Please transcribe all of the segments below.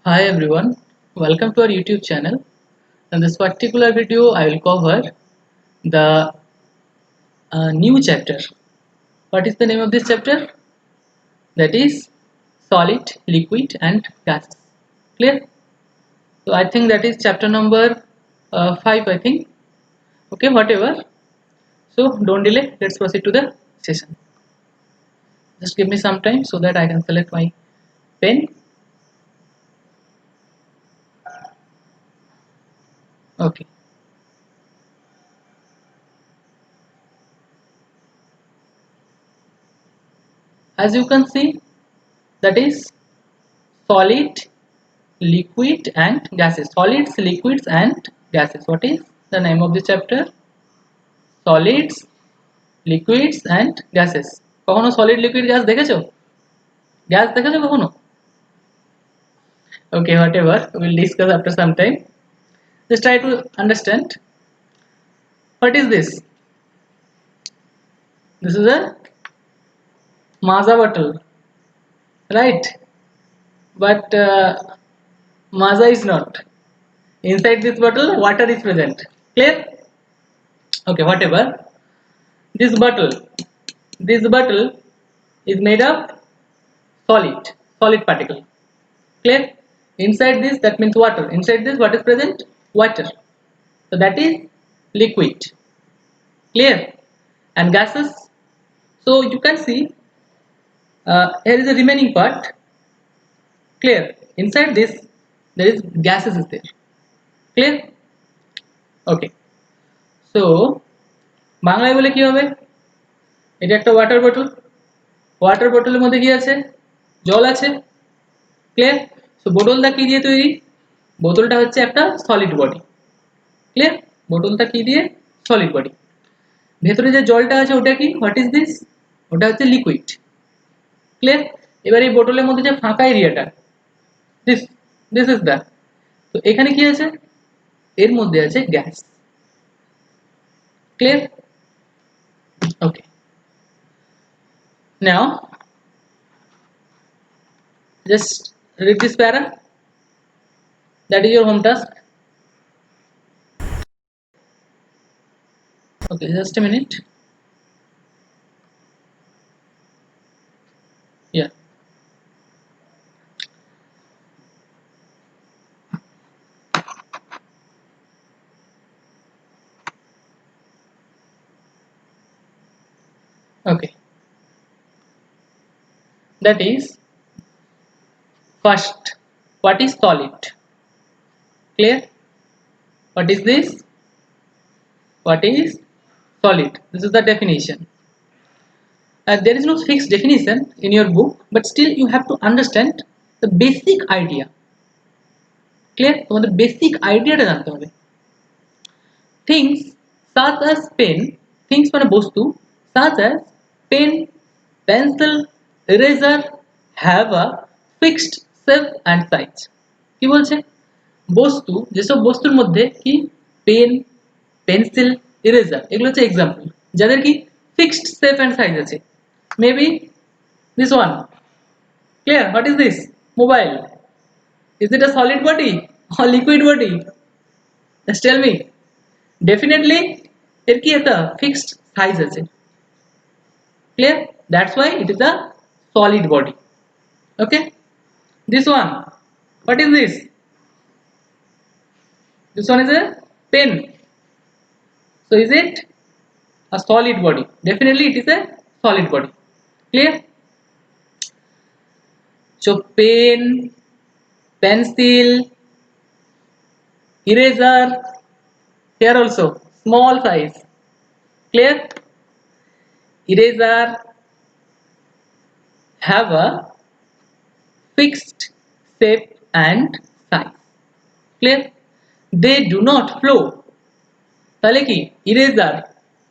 Hi everyone, welcome to our YouTube channel. In this particular video, I will cover the new chapter. What is the name of this chapter? That is solid, liquid, and gases. Clear? So I think that is chapter number 5. I think. Okay, whatever. So don't delay. Let's proceed to the session. Just give me some time so that I can select my pen. Okay. As you can see, that is solid, liquid and gases. Solids, liquids and gases. What is the name of the chapter? Solids, liquids and gases. কখনো solid liquid gas দেখেছো? Gas দেখেছো কখনো? Okay, whatever, we'll discuss after some time. Just try to understand what is this. This is a Maaza bottle, right? But Maaza is not. Inside this bottle water is present. Clear? Okay, whatever. This bottle, this bottle is made of solid particle. Clear? Inside this, that means water. Inside this, what is present? Water. So that is liquid. Clear? And gases. So you can see here is the remaining part. Clear? Inside this, there is gases is there. Clear? Okay. So বাংলায় বলে কি হবে? এটা একটা water bottle. Water বটলের মধ্যে কি আছে? জল আছে। ক্লিয়ার? সো বোতলটা কি দিয়ে তৈরি? বোতলটা হচ্ছে একটা সলিড বডি। ক্লিয়ার? বোতলটা কি দিয়ে? Solid body. ভেতরে যে জলটা আছে ওটা কি? What is this? ওটা হচ্ছে লিকুইড। ক্লিয়ার? এবার এই বোতলের মধ্যে যে ফাঁকা এরিয়াটা, দিস দিস ইজ দ্যাট। তো এখানে কি আছে? এর মধ্যে আছে gas. Clear? Okay. Now just read this para. That is your home task. Okay, just a minute. Yeah. Okay. That is first. What is solid? Clear? What is this? What is solid? This is the definition. There is no fixed definition in your book, but still you have to understand the basic idea. Clear? তোমাদের basic আইডিয়াটা জানতে হবে। Things such as pen, things মানে বস্তু, such as pen, pencil, eraser have a fixed shape and size. কি বলছে? বস্তু, যেসব বস্তুর মধ্যে কি পেন, পেন্সিল, ইরেজার এগুলো হচ্ছে এক্সাম্পল যাদের কি ফিক্সড শেপ এন্ড সাইজ আছে। Maybe this one. Clear? What is this? Mobile. Is it a solid body or liquid body? Just tell me. Definitely এর কি একটা ফিক্সড সাইজ আছে। Clear? That's why it is a solid body. Okay? This one. What is this? This one is a pen. So is it a solid body? Definitely it is a solid body. Clear? So pen, pencil, eraser, here also small size. Clear? Eraser have a fixed shape and size. Clear? They do not flow. তাহলে কি eraser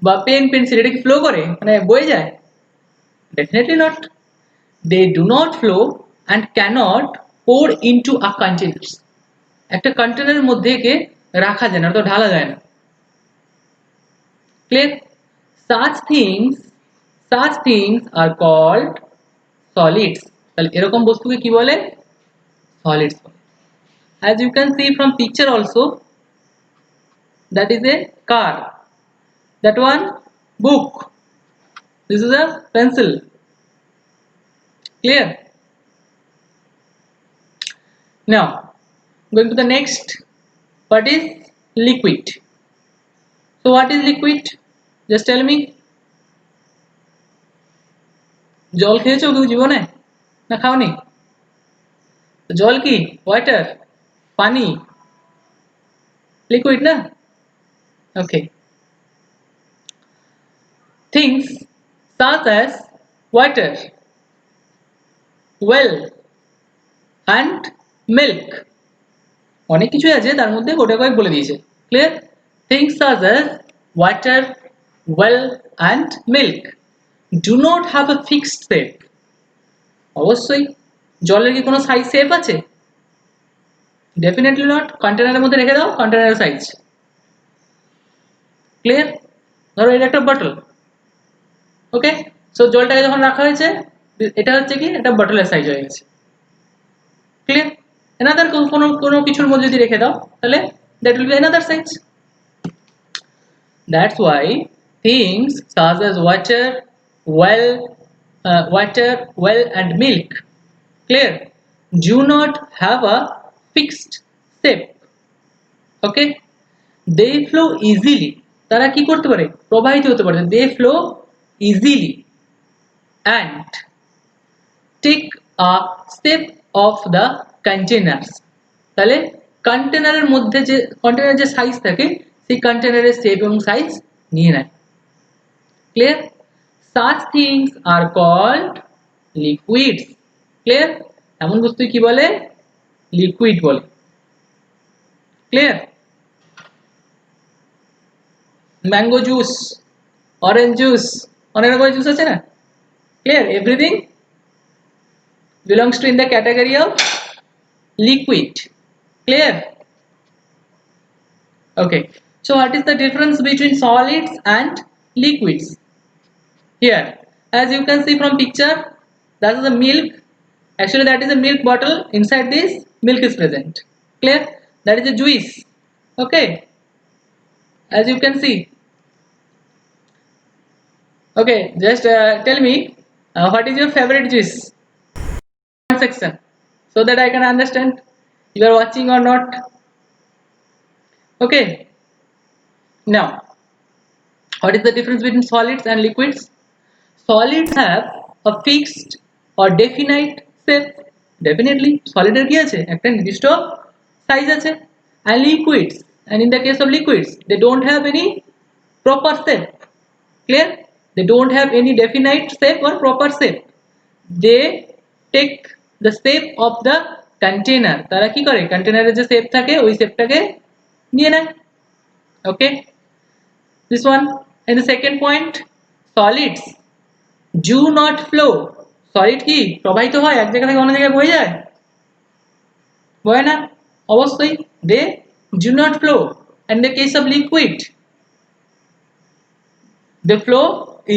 বা pen pencil এটা কি flow করে, মানে বয়ে যায়? Definitely not. They do not flow and cannot pour into a containers. একটা কন্টেনারের মধ্যে একে রাখা যায় না, তো ঢালা যায় না। Clear? such things are called solids. তাহলে এরকম বস্তুকে কি বলে? সলিডস বলে। As you can see from picture also, that is a car. That one, book. This is a pencil. Clear? Now, going to the next. What is liquid? So what is liquid? Just tell me. জল খেয়েছো কেউ জীবনে না খাওনি? জল কি? Water, পানি, liquid না? ওকে, things such as water, well and milk. অনেক কিছুই আছে তার মধ্যে গোটা কয়েক বলে দিয়েছে। Clear? Things such as water, well and milk do not have a fixed shape. অবশ্যই জলের কি কোনো সাইজ শেপ আছে? Definitely not. কন্টেনারের মধ্যে রেখে দাও, কন্টেনারের সাইজ। ক্লিয়ার? ধরো এটা একটা বটল, ওকে, সো জলটাকে যখন রাখা হয়েছে এটা হচ্ছে কি এটা বটলের সাইজ হয়ে গেছে। ক্লিয়ার? এনাদার কোনো কোনো কিছুর মধ্যে যদি রেখে দাও তাহলে that will be another size. That's why things such as water, well and milk, clear, do not have a fixed shape. Okay, they flow easily. তারা কি করতে পারে? প্রবাহিত হতে পারে। they flow easily and take a shape of the containers. তাহলে কন্টেনারের মধ্যে যে কন্টেনারের যে সাইজ থাকে সেই কন্টেনারের শেপ এবং সাইজ নিয়ে নেয়। Clear? such things are called liquids. Clear? এমন বস্তু কি বলে? লিকুইড বলে। Clear? Mango juice, orange juice, অনেক রকমের জুস আছে না? Clear? Everything belongs to in the category of liquid. Clear? Okay, so what is the difference between solids and liquids? Here, as you can see from picture, that is a milk. Actually that is a milk bottle. Inside this milk is present. Clear? That is a juice. Okay, as you can see. Okay, just tell me what is your favorite juice section, so that I can understand you are watching or not. Okay, now what is the difference between solids and liquids? Solids have a fixed or definite shape. Definitely solid এর কি আছে? একটা নির্দিষ্ট size আছে। and liquids, and in the case of liquids they don't have any proper shape. Clear? They don't have any definite shape or proper shape. They take the shape of the container. তারা কি করে? কন্টেনারের যে shape থাকে ওই শেপটাকে নিয়ে নেয়। Okay, this one. And the second point, solids do not flow. Solid কি প্রবাহিত হয়? এক জায়গা থেকে অন্য জায়গায় বয়ে যায়? বয়ে না? অবশ্যই they do not flow. And in the case of liquid they flow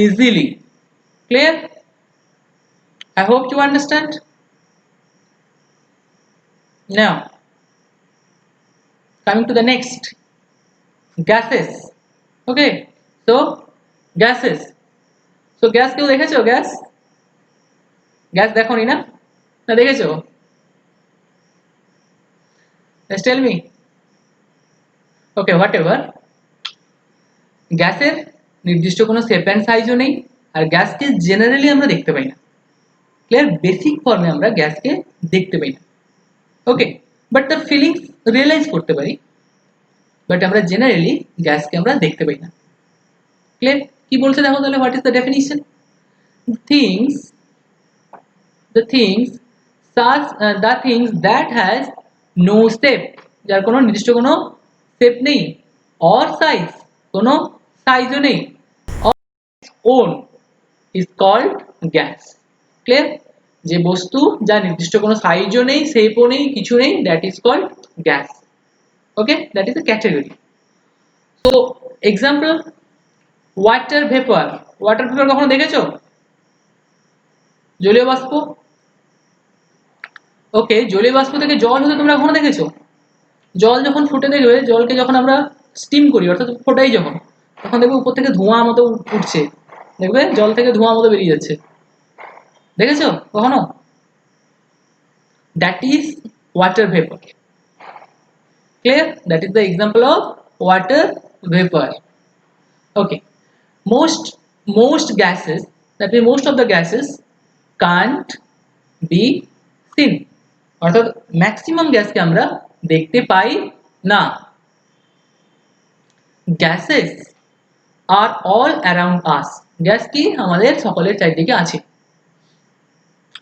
easily. Clear? I hope you understand. Now coming to the next, gases. Okay, so gases. So gas কেউ দেখেছো? গ্যাস গ্যাস দেখোনি না? না দেখেছো? Just tell me. Okay, whatever. গ্যাসের নির্দিষ্ট কোনো shape and সাইজও নেই, আর গ্যাসকে জেনারেলি আমরা দেখতে পাই না। ক্লিয়ার? বেসিক ফর্মে আমরা গ্যাসকে দেখতে পাই না। ওকে, বাট তার ফিলিংস রিয়েলাইজ করতে পারি, বাট আমরা জেনারেলি গ্যাসকে আমরা দেখতে পাই না। ক্লিয়ার? কি বলছে দেখো তাহলে, what is the definition? Things the things that has no shape, যার কোনো নির্দিষ্ট কোনো শেপ নেই, or size, কোনো সাইজও নেই, or its own is called gas. Clear? যে বস্তু যার নির্দিষ্ট কোনো সাইজও নেই, শেপও নেই, কিছু নেই, that is called gas. Okay, that is a category. So example, water vapor. Water vapor কখনো দেখেছো? জলীয় বাষ্প। ওকে, জলীয় বাষ্প থেকে জল হতে তোমরা কখনো দেখেছো? জল যখন ফুটে দেখবে, জলকে যখন আমরা স্টিম করি অর্থাৎ ফোটাই যখন, তখন দেখবে উপর থেকে ধোঁয়া মতো উঠছে, দেখবে জল থেকে ধোঁয়া মতো বেরিয়ে যাচ্ছে, দেখেছো কখনো? That is water vapour. Clear? That is the example of water vapour. Okay, most gases, that means most of the gases can't be seen, অর্থাৎ ম্যাক্সিমাম গ্যাসকে আমরা দেখতে পাই না। গ্যাসেস আর অল অ্যারাউন্ড আস, গ্যাস কি আমাদের সকলের চারিদিকে আছে,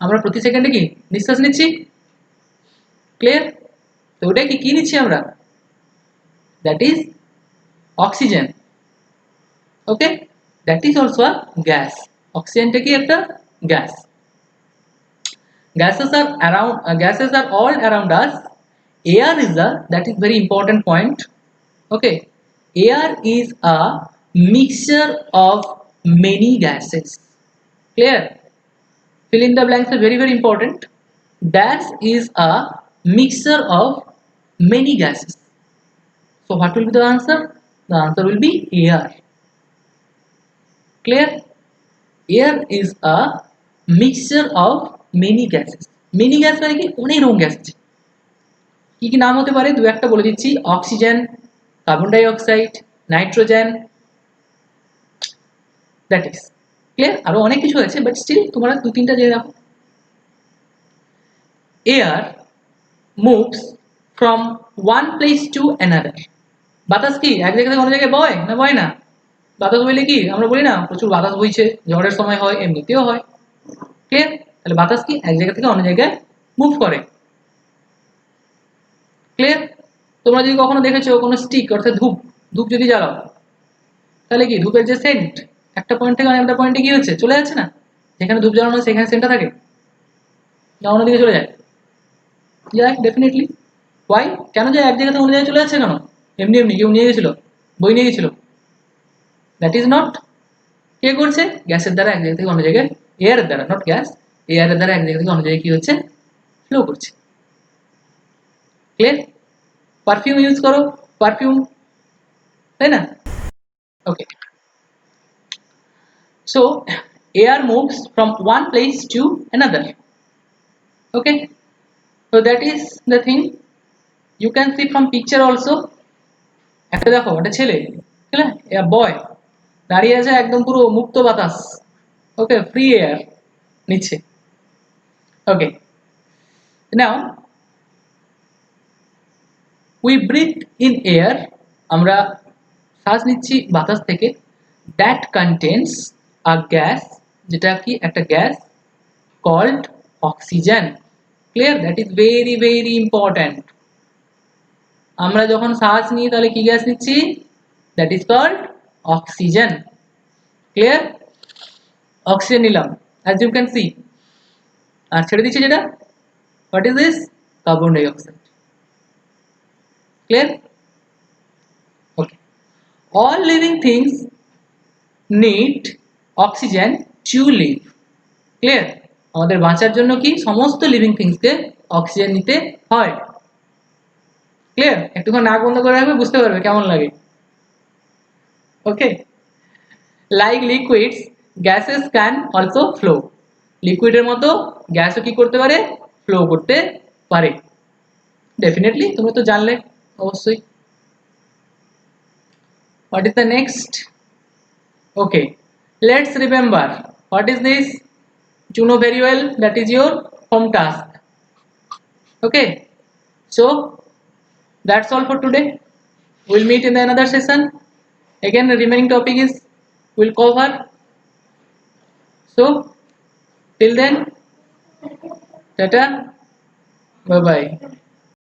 আমরা প্রতি সেকেন্ডে কি নিঃশ্বাস নিচ্ছি। ক্লিয়ার? তো ওটা কি কি নিচ্ছি আমরা? That is oxygen. Okay, that is also a gas. অক্সিজেনটা কি একটা gas. Gases are all around us. Air is a, that is very important point. Okay, air is a mixture of many gases. Clear? Fill in the blanks are very very important. Gas is a mixture of many gases. So what will be the answer? The answer will be air. Clear? Air is a mixture of many gases. Many gas মানে কি অনেক রকম gas আছে। কি কি নাম হতে পারে দু একটা বলে দিচ্ছি, oxygen, carbon dioxide, nitrogen, that is clear. আরো অনেক কিছু আছে বাট স্টিল তোমরা দু তিনটা জেনে রাখো। Air moves from one place to another. বাতাস কি এক জায়গা থেকে অন্য জায়গায় বয় না বয় না? বাতাস বইলে কি আমরা বলি না প্রচুর বাতাস বইছে, ঝড়ের সময় হয়, এমনিতেও হয়। ক্লিয়ার? তাহলে বাতাস কি এক জায়গা থেকে অন্য জায়গায় মুভ করে। ক্লিয়ার? তোমরা যদি কখনো দেখেছো কোনো স্টিক অর্থাৎ ধূপ, ধূপ যদি জ্বালাও তাহলে কি ধূপের যে সেন্ট একটা পয়েন্ট থেকে অনেকটা পয়েন্টে কি হচ্ছে চলে যাচ্ছে না? যেখানে ধূপ জ্বালানো সেখানে সেন্টটা থাকে না অন্যদিকে চলে যায়? যায় ডেফিনেটলি। ওয়াই? কেন যায় এক জায়গা থেকে অন্য জায়গায় চলে যাচ্ছে কেন? এমনি এমনি কেউ নিয়ে গেছিল, বই নিয়ে গেছিল? That is not. কে করছে? গ্যাসের দ্বারা এক জায়গা থেকে অন্য জায়গায়, এয়ারের দ্বারা, নট গ্যাস, এয়ারের দ্বারা এক জায়গা থেকে অন্য জায়গায় কি হচ্ছে ফ্লো করছে। ক্লিয়ার? পারফিউম ইউজ করো, পারফিউম, তাই না? ওকে, so air moves from one place to another. Okay, so that is the thing. You can see from picture also. একটা দেখো একটা ছেলে, ঠিক না, বয় দাঁড়িয়ে আছে একদম পুরো মুক্ত বাতাস, ওকে, ফ্রি এয়ার নিচ্ছে। Okay, now we breathe in air, আমরা শ্বাস নিচ্ছি বাতাস থেকে, দ্যাট কন্টেন্স আ গ্যাস, যেটা কি একটা gas, called oxygen. Clear? That is very very important. আমরা যখন শ্বাস নিই তাহলে কি গ্যাস নিচ্ছি? That is called oxygen. Clear? Oxygen নিলাম অ্যাজ ইউ ক্যান সি, আর ছেড়ে দিচ্ছি যেটা, what is this? Carbon dioxide. Clear? Okay, all living things need oxygen to live. Clear? আমাদের বাঁচার জন্য কি সমস্ত লিভিং থিংসকে অক্সিজেন নিতে হয়। ক্লিয়ার? একটুখানি নাক বন্ধ করে রাখবে, বুঝতে পারবে কেমন লাগে। Okay, like liquids gases can also flow. লিকুইডের মতো গ্যাসও কি করতে পারে? ফ্লো করতে পারে। ডেফিনেটলি তুমি তো জানলে অবশ্যই। What is the next? Okay, let's remember what is this. You know very well that is your home task. Okay, so that's all for today. We'll meet in another session. Again, the remaining topic is we'll cover. So till then, tata, bye bye.